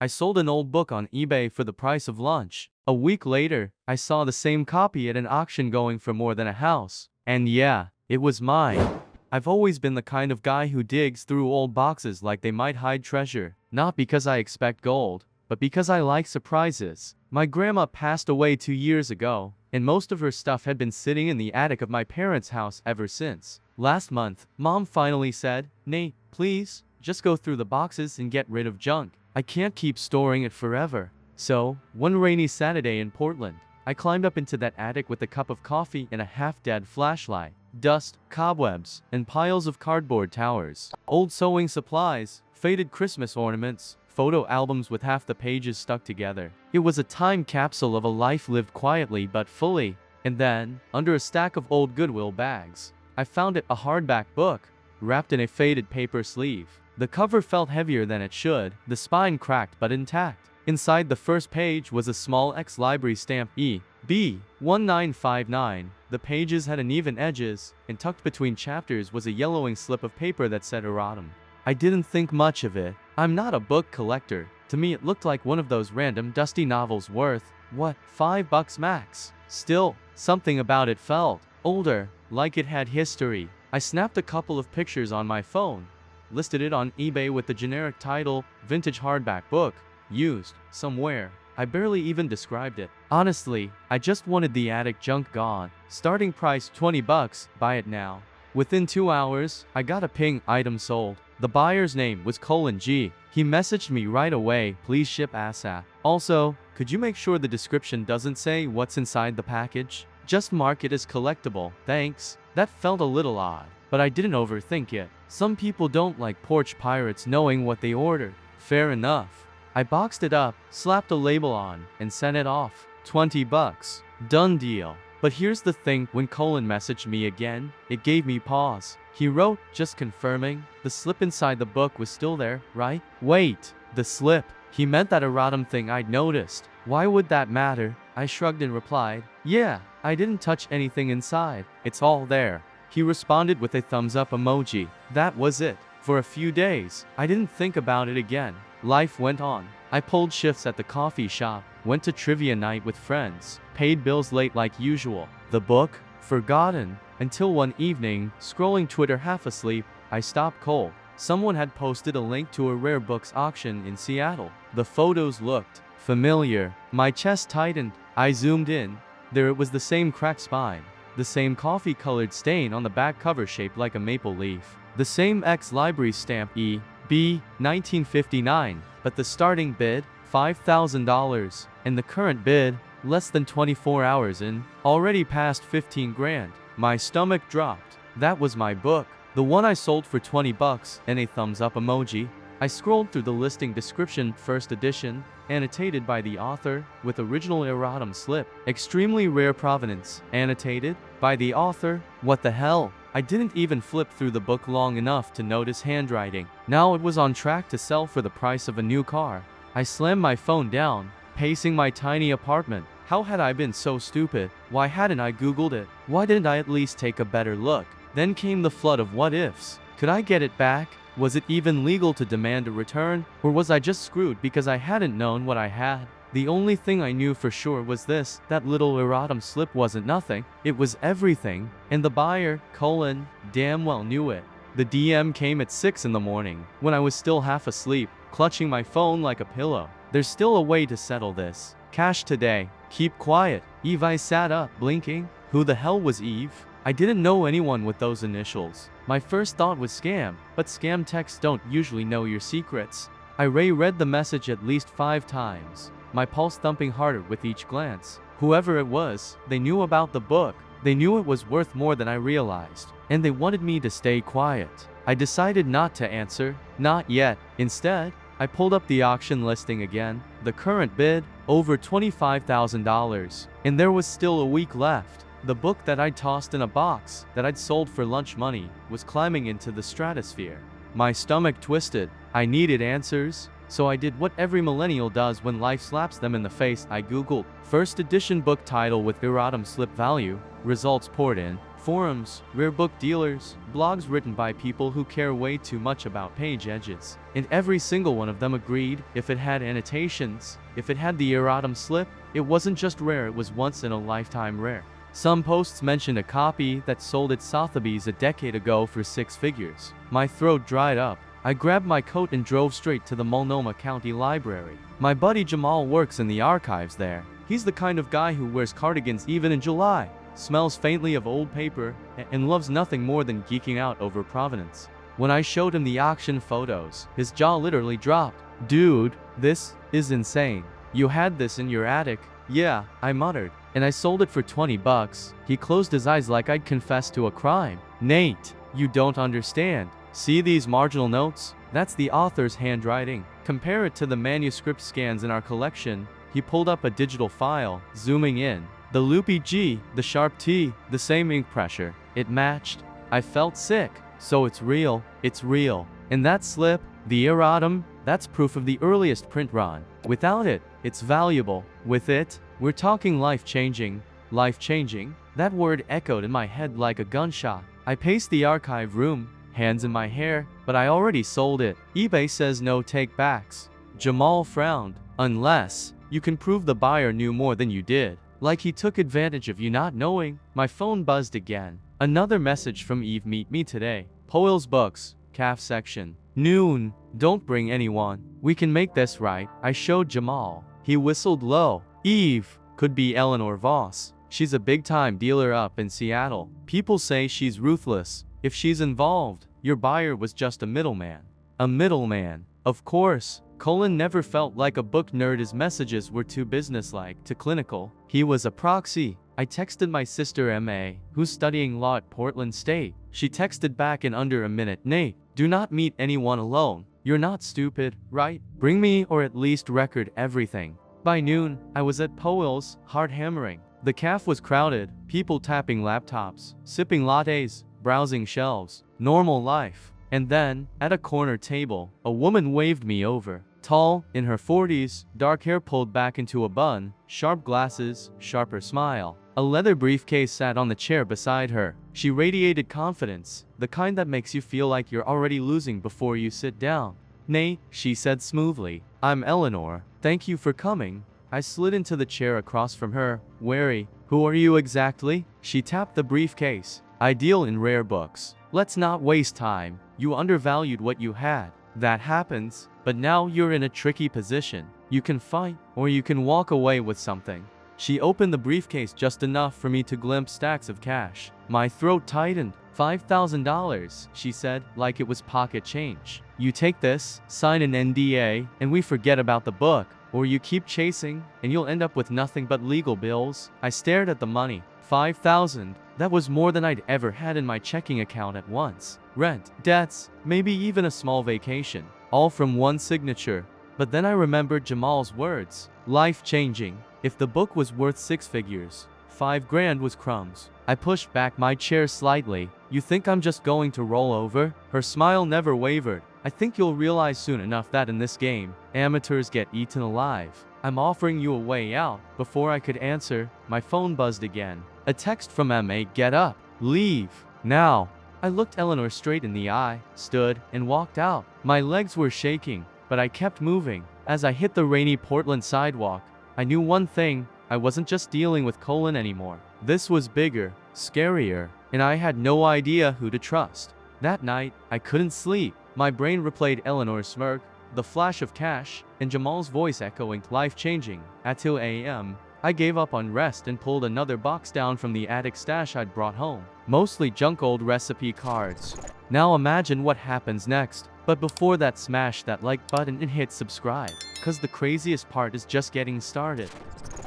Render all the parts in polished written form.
I sold an old book on eBay for the price of lunch. A week later, I saw the same copy at an auction going for more than a house. And yeah, it was mine. I've always been the kind of guy who digs through old boxes like they might hide treasure. Not because I expect gold, but because I like surprises. My grandma passed away 2 years ago, and most of her stuff had been sitting in the attic of my parents' house ever since. Last month, Mom finally said, "Nate, please, just go through the boxes and get rid of junk. I can't keep storing it forever." So, one rainy Saturday in Portland, I climbed up into that attic with a cup of coffee and a half-dead flashlight. Dust, cobwebs, and piles of cardboard towers. Old sewing supplies, faded Christmas ornaments, photo albums with half the pages stuck together. It was a time capsule of a life lived quietly but fully. And then, under a stack of old Goodwill bags, I found it, a hardback book, wrapped in a faded paper sleeve. The cover felt heavier than it should, the spine cracked but intact. Inside the first page was a small ex-library stamp E.B. 1959. The pages had uneven edges, and tucked between chapters was a yellowing slip of paper that said erratum. I didn't think much of it. I'm not a book collector. To me it looked like one of those random dusty novels worth, what, $5 max? Still, something about it felt older, like it had history. I snapped a couple of pictures on my phone, listed it on eBay with the generic title, "Vintage Hardback Book, Used, Somewhere." I barely even described it. Honestly, I just wanted the attic junk gone. Starting price $20, buy it now. Within 2 hours, I got a ping, item sold. The buyer's name was G. He messaged me right away, "Please ship ASAP. Also, could you make sure the description doesn't say what's inside the package? Just mark it as collectible, thanks." That felt a little odd, but I didn't overthink it. Some people don't like porch pirates knowing what they ordered. Fair enough. I boxed it up, slapped a label on, and sent it off. $20. Done deal. But here's the thing, when Colin messaged me again, it gave me pause. He wrote, "Just confirming, the slip inside the book was still there, right?" Wait, the slip? He meant that erratum thing I'd noticed. Why would that matter? I shrugged and replied, "Yeah, I didn't touch anything inside. It's all there." He responded with a thumbs up emoji. That was it. For a few days, I didn't think about it again. Life went on. I pulled shifts at the coffee shop, went to trivia night with friends, paid bills late like usual. The book? Forgotten. Until one evening, scrolling Twitter half asleep, I stopped cold. Someone had posted a link to a rare books auction in Seattle. The photos looked familiar. My chest tightened. I zoomed in. There it was, the same cracked spine, the same coffee-colored stain on the back cover shaped like a maple leaf, the same ex-library stamp E.B. 1959, but the starting bid, $5,000, and the current bid, less than 24 hours in, already past 15 grand. My stomach dropped. That was my book, the one I sold for $20 and a thumbs up emoji. I scrolled through the listing description, first edition, annotated by the author, with original erratum slip, extremely rare provenance, annotated by the author. What the hell? I didn't even flip through the book long enough to notice handwriting. Now it was on track to sell for the price of a new car. I slammed my phone down, pacing my tiny apartment. How had I been so stupid? Why hadn't I Googled it? Why didn't I at least take a better look? Then came the flood of what ifs. Could I get it back? Was it even legal to demand a return? Or was I just screwed because I hadn't known what I had? The only thing I knew for sure was this: that little erratum slip wasn't nothing, it was everything. And the buyer, Colin, damn well knew it. The DM came at 6 in the morning, when I was still half asleep, clutching my phone like a pillow. There's still a way to settle this. Cash today. Keep quiet. Eve. I sat up, blinking. Who the hell was Eve? I didn't know anyone with those initials. My first thought was scam, but scam texts don't usually know your secrets. I reread the message at least 5 times, my pulse thumping harder with each glance. Whoever it was, they knew about the book. They knew it was worth more than I realized, and they wanted me to stay quiet. I decided not to answer, not yet. Instead, I pulled up the auction listing again. The current bid, over $25,000, and there was still a week left. The book that I'd tossed in a box, that I'd sold for lunch money, was climbing into the stratosphere. My stomach twisted. I needed answers, so I did what every millennial does when life slaps them in the face. I googled first edition book title with erratum slip value. Results poured in. Forums, rare book dealers, blogs written by people who care way too much about page edges. And every single one of them agreed, if it had annotations, if it had the erratum slip, it wasn't just rare, it was once in a lifetime rare. Some posts mentioned a copy that sold at Sotheby's a decade ago for 6 figures. My throat dried up. I grabbed my coat and drove straight to the Multnomah County Library. My buddy Jamal works in the archives there. He's the kind of guy who wears cardigans even in July, smells faintly of old paper, and loves nothing more than geeking out over provenance. When I showed him the auction photos, his jaw literally dropped. "Dude, this is insane. You had this in your attic?" "Yeah," I muttered. "And I sold it for 20 bucks. He closed his eyes like I'd confessed to a crime. "Nate, you don't understand. See these marginal notes? That's the author's handwriting. Compare it to the manuscript scans in our collection." He pulled up a digital file, zooming in. The loopy G, the sharp T, the same ink pressure. It matched. I felt sick. So it's real. It's real. And that slip, the erratum, that's proof of the earliest print run. Without it, it's valuable. With it, we're talking life-changing. Life-changing? That word echoed in my head like a gunshot. I paced the archive room, hands in my hair, but I already sold it. eBay says no take-backs. Jamal frowned. "Unless you can prove the buyer knew more than you did. Like he took advantage of you not knowing." My phone buzzed again. Another message from Eve. "Meet me today. Poyle's Books, calf section. Noon. Don't bring anyone. We can make this right." I showed Jamal. He whistled low. "Eve could be Eleanor Voss. She's a big-time dealer up in Seattle. People say she's ruthless. If she's involved, your buyer was just a middleman." A middleman. Of course. Colin never felt like a book nerd. His messages were too businesslike, too clinical. He was a proxy. I texted my sister MA, who's studying law at Portland State. She texted back in under a minute, "Nate, do not meet anyone alone. You're not stupid, right? Bring me or at least record everything." By noon, I was at Powell's, heart hammering. The calf was crowded, people tapping laptops, sipping lattes, browsing shelves. Normal life. And then, at a corner table, a woman waved me over. Tall, in her 40s, dark hair pulled back into a bun, sharp glasses, sharper smile. A leather briefcase sat on the chair beside her. She radiated confidence, the kind that makes you feel like you're already losing before you sit down. "Nate," she said smoothly. "I'm Eleanor. Thank you for coming." I slid into the chair across from her, wary. "Who are you exactly?" She tapped the briefcase. "I deal in rare books. Let's not waste time. You undervalued what you had. That happens, but now you're in a tricky position. You can fight, or you can walk away with something." She opened the briefcase just enough for me to glimpse stacks of cash. My throat tightened. $5,000, she said, like it was pocket change. "You take this, sign an NDA, and we forget about the book. Or you keep chasing, and you'll end up with nothing but legal bills." I stared at the money. $5,000. That was more than I'd ever had in my checking account at once. Rent, debts, maybe even a small vacation. All from one signature. But then I remembered Jamal's words. Life-changing. If the book was worth 6 figures, 5 grand was crumbs. I pushed back my chair slightly. "You think I'm just going to roll over?" Her smile never wavered. "I think you'll realize soon enough that in this game, amateurs get eaten alive. I'm offering you a way out." Before I could answer, my phone buzzed again. A text from MA, "Get up. Leave. Now." I looked Eleanor straight in the eye, stood, and walked out. My legs were shaking, but I kept moving. As I hit the rainy Portland sidewalk, I knew one thing. I wasn't just dealing with Colin anymore. This was bigger, scarier, and I had no idea who to trust. That night, I couldn't sleep. My brain replayed Eleanor's smirk, the flash of cash, and Jamal's voice echoing, "Life-changing." At 2 a.m., I gave up on rest and pulled another box down from the attic stash I'd brought home. Mostly junk old recipe cards. Now imagine what happens next. But before that, smash that like button and hit subscribe. Cause the craziest part is just getting started.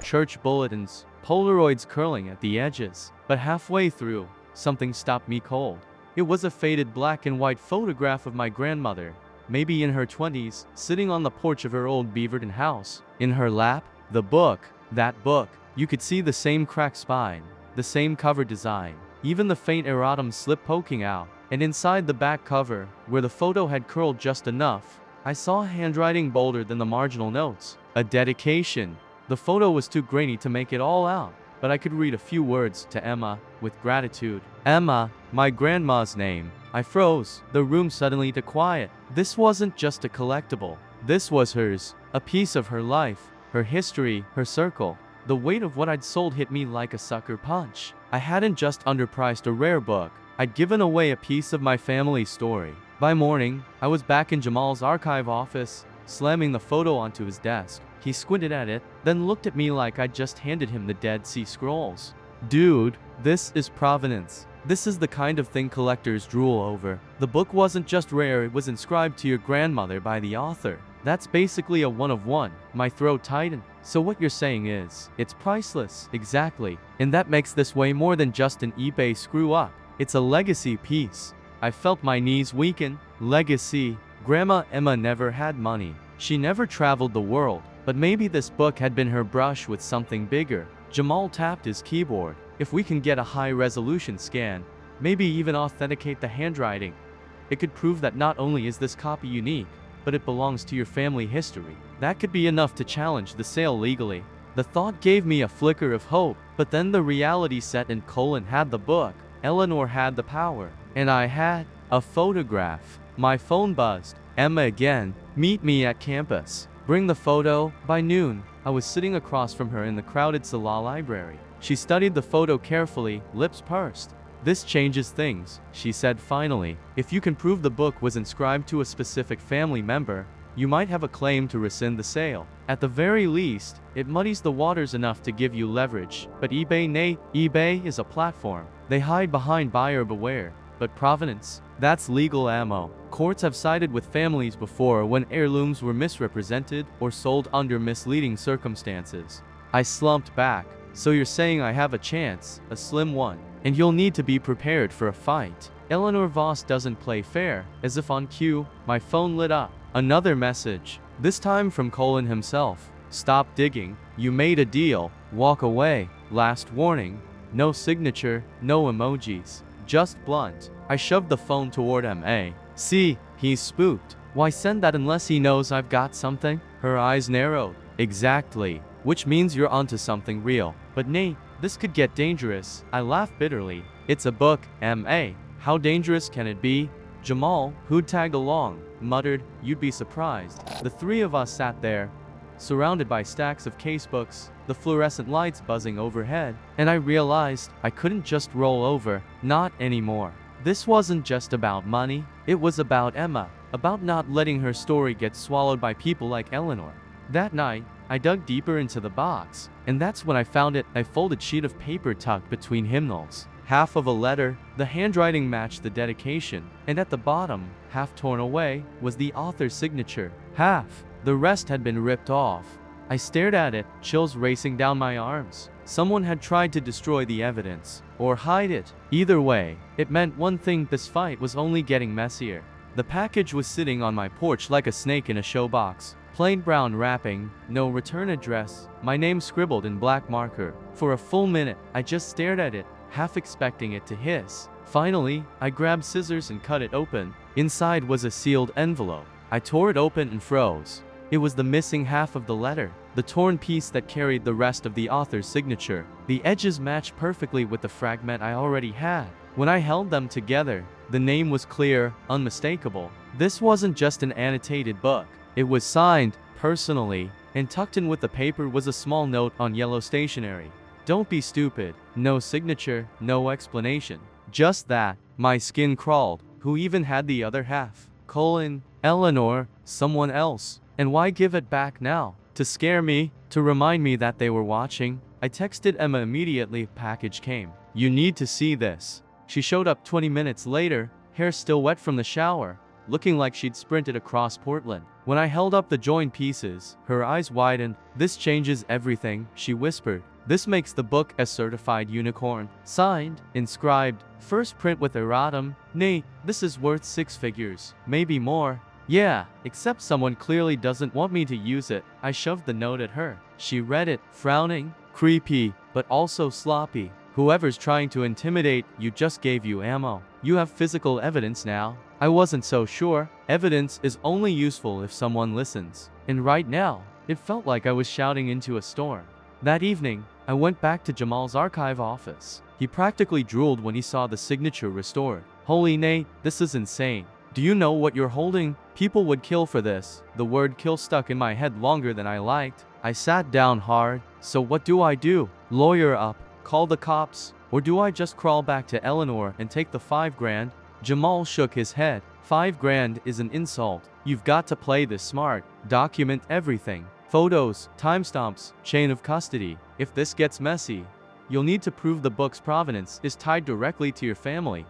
Church bulletins, Polaroids curling at the edges. But halfway through, something stopped me cold. It was a faded black and white photograph of my grandmother, maybe in her 20s, sitting on the porch of her old Beaverton house. In her lap, the book. That book. You could see the same cracked spine, the same cover design, even the faint erratum slip poking out. And inside the back cover, where the photo had curled just enough, I saw handwriting bolder than the marginal notes. A dedication. The photo was too grainy to make it all out, but I could read a few words to Emma with gratitude. Emma, my grandma's name. I froze. The room suddenly to quiet. This wasn't just a collectible. This was hers. A piece of her life, her history, her circle. The weight of what I'd sold hit me like a sucker punch. I hadn't just underpriced a rare book. I'd given away a piece of my family's story. By morning, I was back in Jamal's archive office, slamming the photo onto his desk. He squinted at it, then looked at me like I'd just handed him the Dead Sea Scrolls. Dude, this is provenance. This is the kind of thing collectors drool over. The book wasn't just rare, it was inscribed to your grandmother by the author. That's basically a one of one. My throat tightened. So what you're saying is, it's priceless. Exactly. And that makes this way more than just an eBay screw up. It's a legacy piece. I felt my knees weaken. Legacy. Grandma Emma never had money. She never traveled the world. But maybe this book had been her brush with something bigger. Jamal tapped his keyboard. If we can get a high-resolution scan, maybe even authenticate the handwriting, it could prove that not only is this copy unique, but it belongs to your family history. That could be enough to challenge the sale legally. The thought gave me a flicker of hope, but then the reality set in. Colin had the book, Eleanor had the power, and I had a photograph. My phone buzzed. Emma again. Meet me at campus. Bring the photo. By noon, I was sitting across from her in the crowded Salah library. She studied the photo carefully, lips pursed. This changes things, she said finally. If you can prove the book was inscribed to a specific family member, you might have a claim to rescind the sale. At the very least, it muddies the waters enough to give you leverage. But eBay is a platform. They hide behind buyer beware. But provenance, that's legal ammo. Courts have sided with families before when heirlooms were misrepresented or sold under misleading circumstances. I slumped back. So you're saying I have a chance, a slim one, and you'll need to be prepared for a fight. Eleanor Voss doesn't play fair. As if on cue, my phone lit up. Another message, this time from Colin himself. Stop digging. You made a deal. Walk away. Last warning. No signature, no emojis. Just blunt. I shoved the phone toward M.A. See, he's spooked. Why send that unless he knows I've got something? Her eyes narrowed. Exactly. Which means you're onto something real. But Nate, this could get dangerous. I laughed bitterly. It's a book, M.A. How dangerous can it be? Jamal, who'd tagged along, muttered, you'd be surprised. The three of us sat there, surrounded by stacks of casebooks, the fluorescent lights buzzing overhead, and I realized I couldn't just roll over. Not anymore. This wasn't just about money. It was about Emma. About not letting her story get swallowed by people like Eleanor. That night, I dug deeper into the box, and that's when I found it, a folded sheet of paper tucked between hymnals. Half of a letter, the handwriting matched the dedication, and at the bottom, half torn away, was the author's signature. Half. The rest had been ripped off. I stared at it, chills racing down my arms. Someone had tried to destroy the evidence, or hide it. Either way, it meant one thing: this fight was only getting messier. The package was sitting on my porch like a snake in a showbox. Plain brown wrapping, no return address, my name scribbled in black marker. For a full minute, I just stared at it, half expecting it to hiss. Finally, I grabbed scissors and cut it open. Inside was a sealed envelope. I tore it open and froze. It was the missing half of the letter, the torn piece that carried the rest of the author's signature. The edges matched perfectly with the fragment I already had. When I held them together, the name was clear, unmistakable. This wasn't just an annotated book. It was signed, personally, and tucked in with the paper was a small note on yellow stationery. Don't be stupid. No signature, no explanation. Just that. My skin crawled. Who even had the other half? Colin, Eleanor, someone else. And why give it back now? To scare me? To remind me that they were watching? I texted Emma immediately. Package came. You need to see this. She showed up 20 minutes later, hair still wet from the shower, looking like she'd sprinted across Portland. When I held up the joined pieces, her eyes widened. This changes everything, she whispered. This makes the book a certified unicorn. Signed, inscribed, first print with erratum. Nate, this is worth 6 figures, maybe more. Yeah, except someone clearly doesn't want me to use it. I shoved the note at her. She read it, frowning. Creepy, but also sloppy. Whoever's trying to intimidate you just gave you ammo. You have physical evidence now. I wasn't so sure. Evidence is only useful if someone listens. And right now, it felt like I was shouting into a storm. That evening, I went back to Jamal's archive office. He practically drooled when he saw the signature restored. Holy Nate, this is insane. Do you know what you're holding? People would kill for this. The word kill stuck in my head longer than I liked. I sat down hard. So what do I do? Lawyer up? Call the cops? Or do I just crawl back to Eleanor and take the 5 grand? Jamal shook his head. 5 grand is an insult. You've got to play this smart. Document everything. Photos, timestamps, chain of custody. If this gets messy, you'll need to prove the book's provenance is tied directly to your family.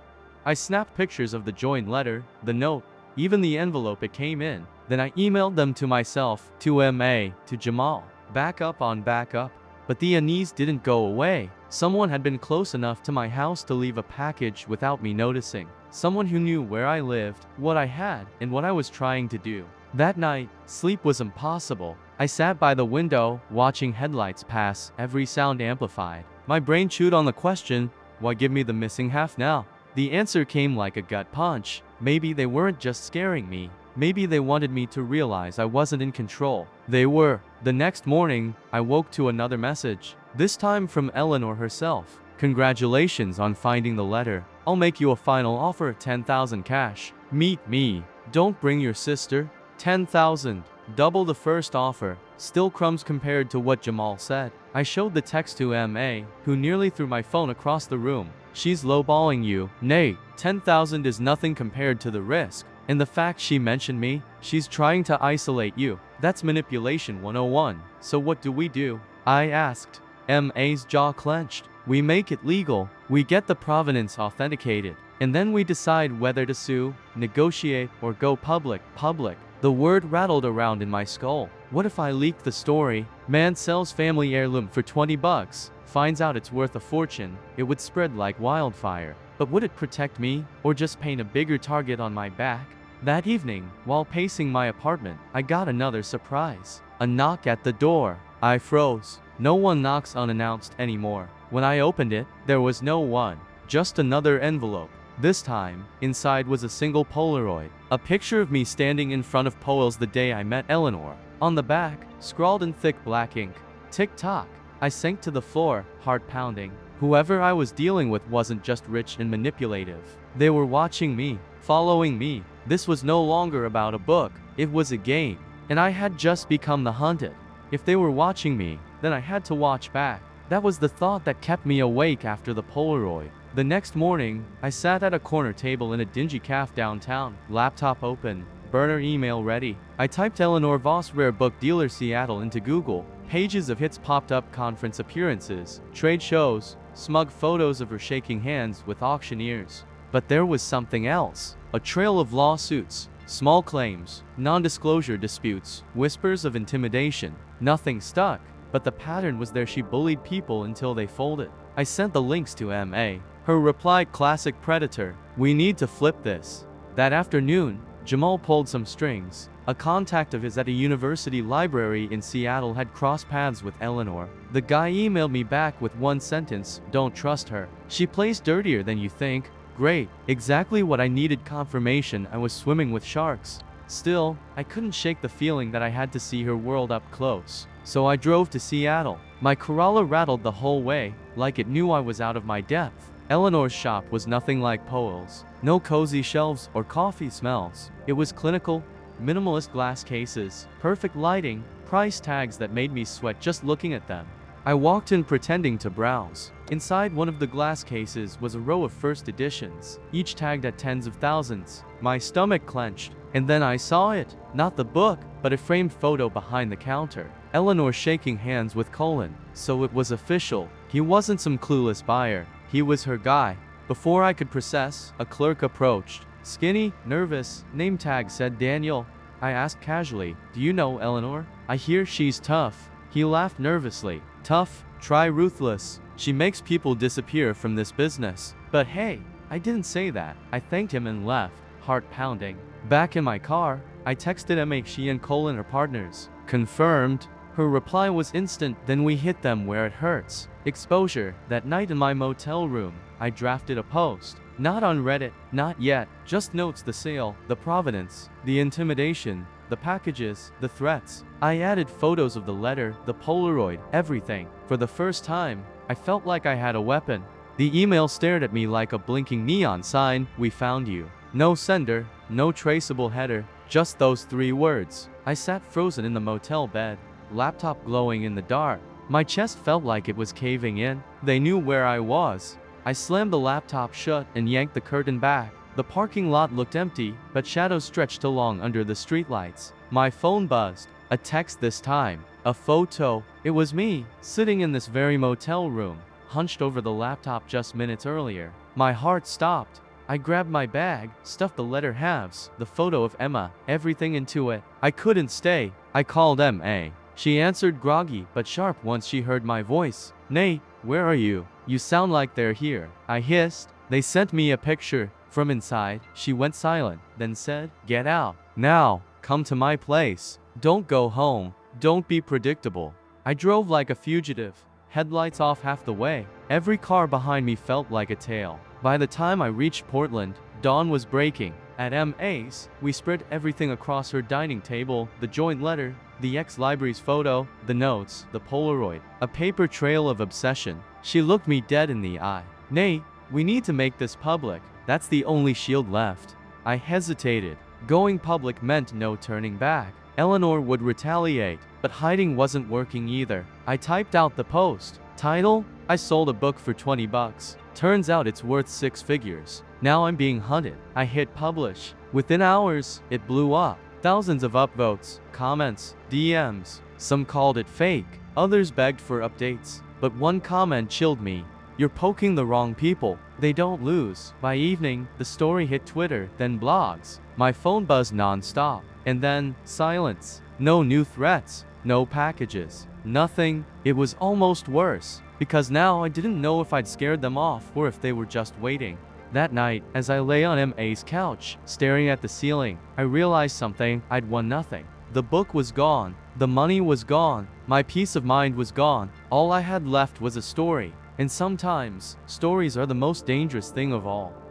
I snapped pictures of the joint letter, the note, even the envelope it came in. Then I emailed them to myself, to MA, to Jamal. Backup on backup. But the unease didn't go away. Someone had been close enough to my house to leave a package without me noticing. Someone who knew where I lived, what I had, and what I was trying to do. That night, sleep was impossible. I sat by the window, watching headlights pass, every sound amplified. My brain chewed on the question, why give me the missing half now? The answer came like a gut punch. Maybe they weren't just scaring me. Maybe they wanted me to realize I wasn't in control. They were. The next morning, I woke to another message. This time from Eleanor herself. Congratulations on finding the letter. I'll make you a final offer of 10,000 cash. Meet me. Don't bring your sister. 10,000. Double the first offer. Still crumbs compared to what Jamal said. I showed the text to MA, who nearly threw my phone across the room. She's lowballing you. Nate, 10,000 is nothing compared to the risk. And the fact she mentioned me, she's trying to isolate you. That's manipulation 101. So what do? I asked. MA's jaw clenched. We make it legal. We get the provenance authenticated. And then we decide whether to sue, negotiate, or go public. Public. The word rattled around in my skull. What if I leak the story? Man sells family heirloom for 20 bucks. Finds out it's worth a fortune. It would spread like wildfire. But would it protect me, or just paint a bigger target on my back? That evening, while pacing my apartment, I got another surprise. A knock at the door. I froze. No one knocks unannounced anymore. When I opened it, there was no one. Just another envelope. This time, inside was a single Polaroid. A picture of me standing in front of Powell's the day I met Eleanor. On the back, scrawled in thick black ink. Tick-tock. I sank to the floor, heart pounding. Whoever I was dealing with wasn't just rich and manipulative. They were watching me, following me. This was no longer about a book. It was a game. And I had just become the hunted. If they were watching me, then I had to watch back. That was the thought that kept me awake after the Polaroid. The next morning, I sat at a corner table in a dingy cafe downtown, laptop open, burner email ready. I typed Eleanor Voss Rare Book Dealer Seattle into Google. Pages of hits popped up, conference appearances, trade shows, smug photos of her shaking hands with auctioneers. But there was something else. A trail of lawsuits, small claims, non-disclosure disputes, whispers of intimidation. Nothing stuck, but the pattern was there. She bullied people until they folded. I sent the links to MA. Her reply, classic predator. We need to flip this. That afternoon, Jamal pulled some strings. A contact of his at a university library in Seattle had crossed paths with Eleanor. The guy emailed me back with one sentence, don't trust her. She plays dirtier than you think. Great. Exactly what I needed, confirmation I was swimming with sharks. Still, I couldn't shake the feeling that I had to see her world up close. So I drove to Seattle. My Corolla rattled the whole way, like it knew I was out of my depth. Eleanor's shop was nothing like Powell's. No cozy shelves or coffee smells. It was clinical, minimalist glass cases, perfect lighting, price tags that made me sweat just looking at them. I walked in pretending to browse. Inside one of the glass cases was a row of first editions, each tagged at tens of thousands. My stomach clenched. And then I saw it. Not the book, but a framed photo behind the counter. Eleanor shaking hands with Colin. So it was official. He wasn't some clueless buyer. He was her guy. Before I could process, a clerk approached. Skinny, nervous, name tag said Daniel. I asked casually, do you know Eleanor? I hear she's tough. He laughed nervously. Tough? Try ruthless. She makes people disappear from this business. But hey, I didn't say that. I thanked him and left, heart pounding. Back in my car, I texted MH. She and Colin are partners. Confirmed. Her reply was instant. Then we hit them where it hurts. Exposure. That night in my motel room, I drafted a post. Not on Reddit, not yet. Just notes: the sale, the provenance, the intimidation, the the packages, the threats. I added photos of the letter, the Polaroid, everything. For the first time, I felt like I had a weapon. The email stared at me like a blinking neon sign, "We found you." No sender, no traceable header, just those 3 words. I sat frozen in the motel bed, laptop glowing in the dark. My chest felt like it was caving in. They knew where I was. I slammed the laptop shut and yanked the curtain back. The parking lot looked empty, but shadows stretched along under the streetlights. My phone buzzed. A text this time. A photo. It was me, sitting in this very motel room, hunched over the laptop just minutes earlier. My heart stopped. I grabbed my bag, stuffed the letter halves, the photo of Emma, everything into it. I couldn't stay. I called M.A. She answered groggy but sharp once she heard my voice. "Nate, where are you? You sound like they're here." I hissed. "They sent me a picture." From inside, she went silent, then said, "Get out. Now, come to my place. Don't go home. Don't be predictable." I drove like a fugitive, headlights off half the way. Every car behind me felt like a tail. By the time I reached Portland, dawn was breaking. At M.A.'s, we spread everything across her dining table, the joint letter, the ex-library's photo, the notes, the Polaroid, a paper trail of obsession. She looked me dead in the eye. "Nate, we need to make this public. That's the only shield left." I hesitated. Going public meant no turning back. Eleanor would retaliate, but hiding wasn't working either. I typed out the post. Title: I sold a book for $20. Turns out it's worth 6 figures. Now I'm being hunted. I hit publish. Within hours, it blew up. Thousands of upvotes, comments, DMs. Some called it fake. Others begged for updates. But one comment chilled me. "You're poking the wrong people. They don't lose." By evening, the story hit Twitter, then blogs. My phone buzzed non-stop. And then, silence. No new threats. No packages. Nothing. It was almost worse. Because now I didn't know if I'd scared them off or if they were just waiting. That night, as I lay on M.A.'s couch, staring at the ceiling, I realized something. I'd won nothing. The book was gone. The money was gone. My peace of mind was gone. All I had left was a story. And sometimes, stories are the most dangerous thing of all.